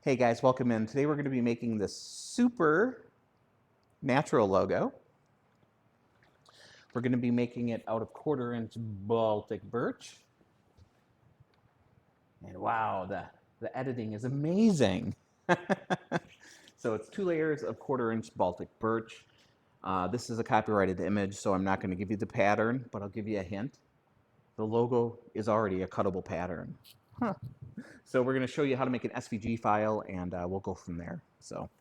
Hey guys, welcome in. Today we're going to be making this super natural logo. We're going to be making it out of 1/4 inch Baltic birch. And wow, the editing is amazing. So it's 2 layers of 1/4 inch Baltic birch. This is a copyrighted image, so I'm not going to give you the pattern, but I'll give you a hint. The logo is already a cuttable pattern. Huh. So we're going to show you how to make an SVG file, and we'll go from there. So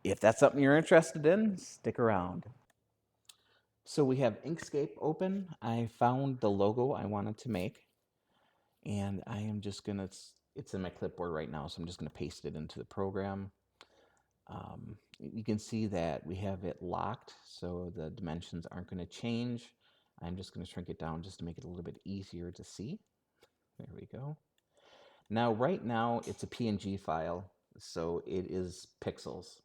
if that's something you're interested in, stick around. So we have Inkscape open. I found the logo I wanted to make, and I am just gonna, it's in my clipboard right now, so I'm just gonna paste it into the program. You can see that we have it locked, so the dimensions aren't gonna change. I'm just gonna shrink it down just to make it a little bit easier to see. There we go. Now, right now, it's a PNG file, so it is pixels.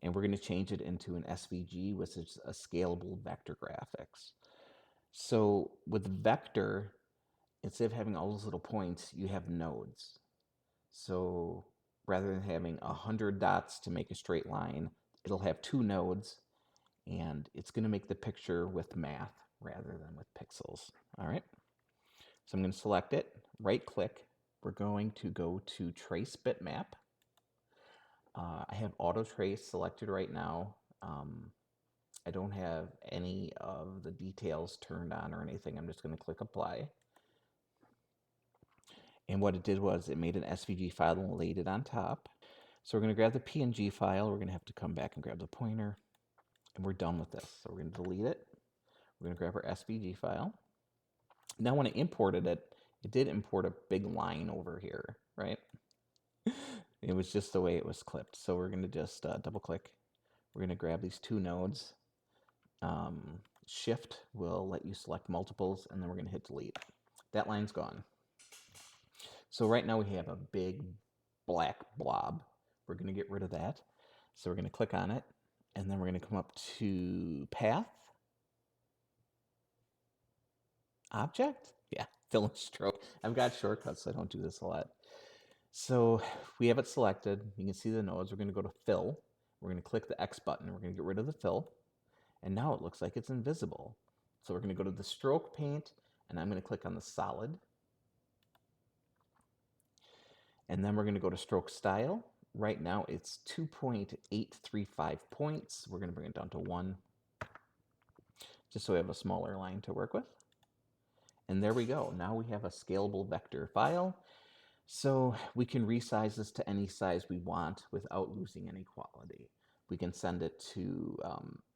And we're going to change it into an SVG, which is a scalable vector graphics. So with vector, instead of having all those little points, you have nodes. So rather than having 100 dots to make a straight line, it'll have 2 nodes, and it's going to make the picture with math rather than with pixels. All right. So I'm going to select it, right click. We're going to go to trace bitmap. I have auto trace selected right now. I don't have any of the details turned on or anything. I'm just going to click apply. And what it did was it made an SVG file and laid it on top. So we're going to grab the PNG file. We're going to have to come back and grab the pointer. And we're done with this. So we're going to delete it. We're going to grab our SVG file. Now when I imported it, it did import a big line over here, right? It was just the way it was clipped. So we're going to just double click. We're going to grab these 2 nodes. Shift will let you select multiples, and then we're going to hit delete. That line's gone. So right now we have a big black blob. We're going to get rid of that. So we're going to click on it, and then we're going to come up to path, object. Yeah, fill and stroke. I've got shortcuts, so I don't do this a lot. So we have it selected. You can see the nodes. We're going to go to fill. We're going to click the X button. We're going to get rid of the fill. And now it looks like it's invisible. So we're going to go to the stroke paint, and I'm going to click on the solid. And then we're going to go to stroke style. Right now it's 2.835 points. We're going to bring it down to 1, just so we have a smaller line to work with. And there we go. Now we have a scalable vector file. So we can resize this to any size we want without losing any quality. We can send it to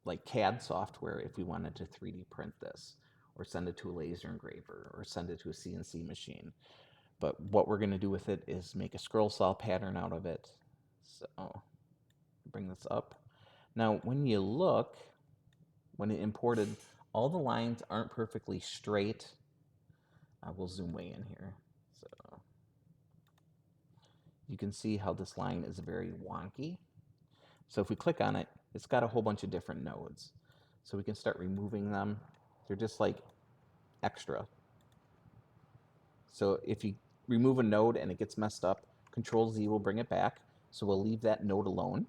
like CAD software if we wanted to 3D print this, or send it to a laser engraver, or send it to a CNC machine. But what we're going to do with it is make a scroll saw pattern out of it. So bring this up. Now when you look, when it imported, all the lines aren't perfectly straight. We'll zoom way in here. So you can see how this line is very wonky. So if we click on it, it's got a whole bunch of different nodes. So we can start removing them. They're just like extra. So if you remove a node and it gets messed up, Control Z will bring it back. So we'll leave that node alone.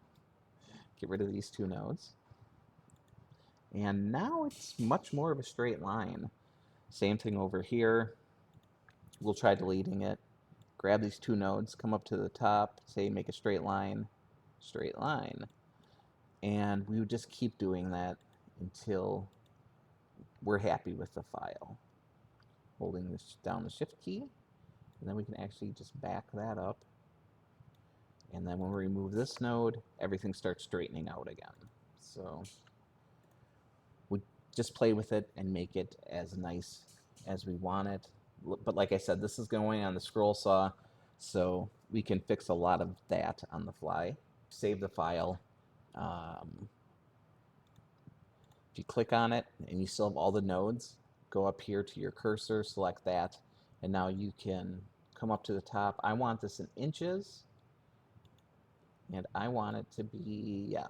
Get rid of these 2 nodes. And now it's much more of a straight line. Same thing over here. We'll try deleting it. Grab these 2 nodes, come up to the top, say make a straight line. And we would just keep doing that until we're happy with the file. Holding this down the shift key, and then we can actually just back that up. And then when we remove this node, everything starts straightening out again. So we just play with it and make it as nice as we want it. But like I said, this is going on the scroll saw, so we can fix a lot of that on the fly. Save the file. If you click on it and you still have all the nodes, go up here to your cursor, select that, and now you can come up to the top. I want this in inches, and I want it to be, yeah,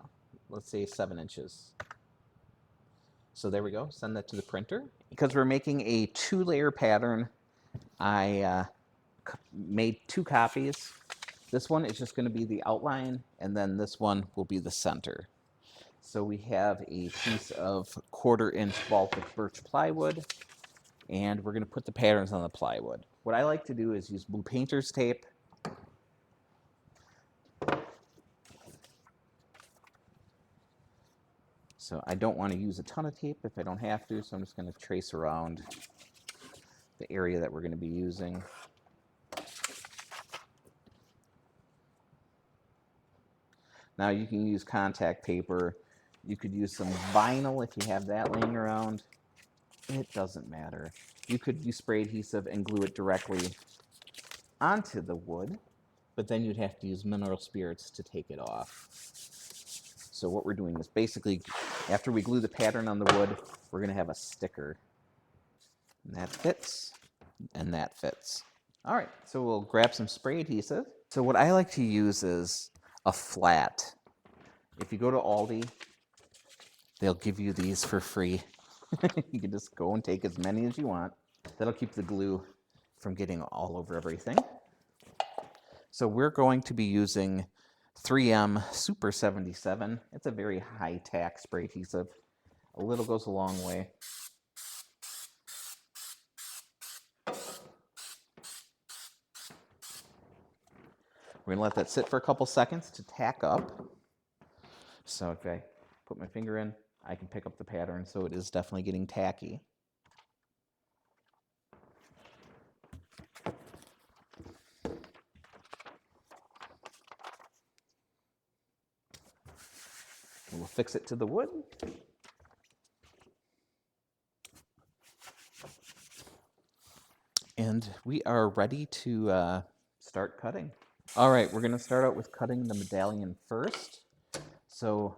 let's say 7 inches. So there we go. Send that to the printer. Because we're making a 2-layer pattern, I made 2 copies. This one is just going to be the outline, and then this one will be the center. So we have a piece of 1/4-inch Baltic birch plywood, and we're going to put the patterns on the plywood. What I like to do is use blue painter's tape. So I don't want to use a ton of tape if I don't have to, so I'm just going to trace around the area that we're going to be using. Now you can use contact paper. You could use some vinyl if you have that laying around. It doesn't matter. You could use spray adhesive and glue it directly onto the wood, but then you'd have to use mineral spirits to take it off. So what we're doing is basically, after we glue the pattern on the wood, we're going to have a sticker. And that fits, and that fits. All right, so we'll grab some spray adhesive. So what I like to use is a flat. If you go to Aldi, they'll give you these for free. You can just go and take as many as you want. That'll keep the glue from getting all over everything. So we're going to be using 3M Super 77. It's a very high-tack spray adhesive. A little goes a long way. We're going to let that sit for a couple seconds to tack up. So if I put my finger in, I can pick up the pattern, so it is definitely getting tacky. And we'll fix it to the wood. And we are ready to start cutting. All right, we're going to start out with cutting the medallion first. So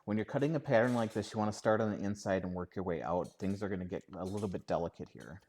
when you're cutting a pattern like this, you want to start on the inside and work your way out. Things are going to get a little bit delicate here.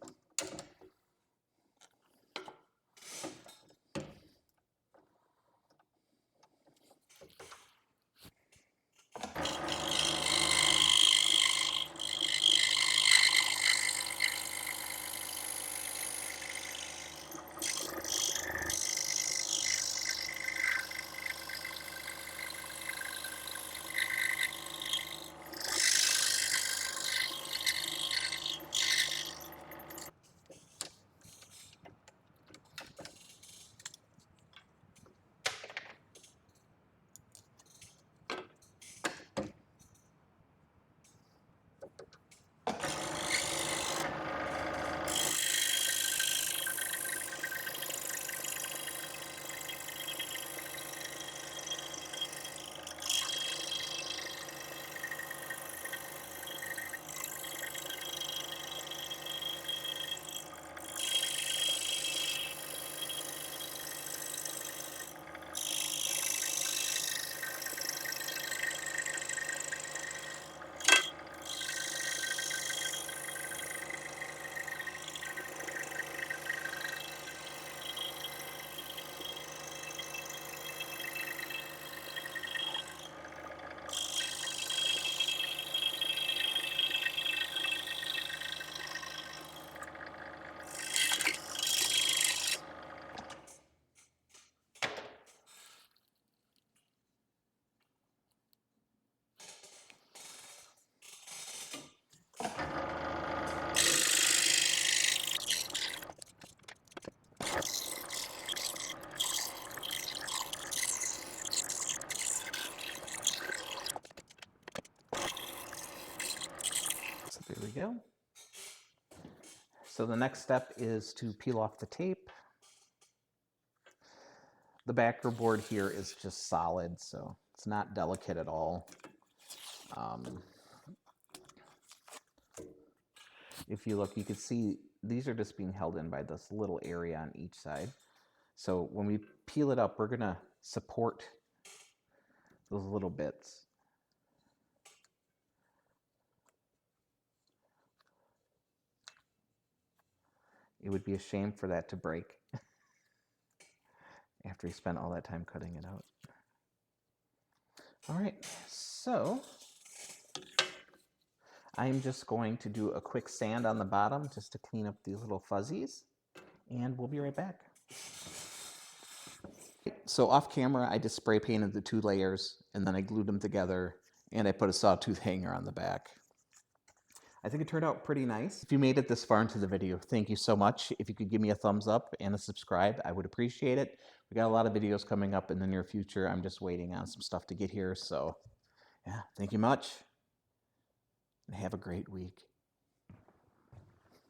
There we go. So the next step is to peel off the tape. The backer board here is just solid, so it's not delicate at all. If you look, you can see these are just being held in by this little area on each side. So when we peel it up, we're going to support those little bits. It would be a shame for that to break after you spent all that time cutting it out. All right, so I'm just going to do a quick sand on the bottom just to clean up these little fuzzies, and we'll be right back. so off camera, I just spray painted the 2 layers, and then I glued them together, and I put a sawtooth hanger on the back. I think it turned out pretty nice. If you made it this far into the video, thank you so much. If you could give me a thumbs up and a subscribe, I would appreciate it. We got a lot of videos coming up in the near future. I'm just waiting on some stuff to get here. So yeah, thank you much, and have a great week.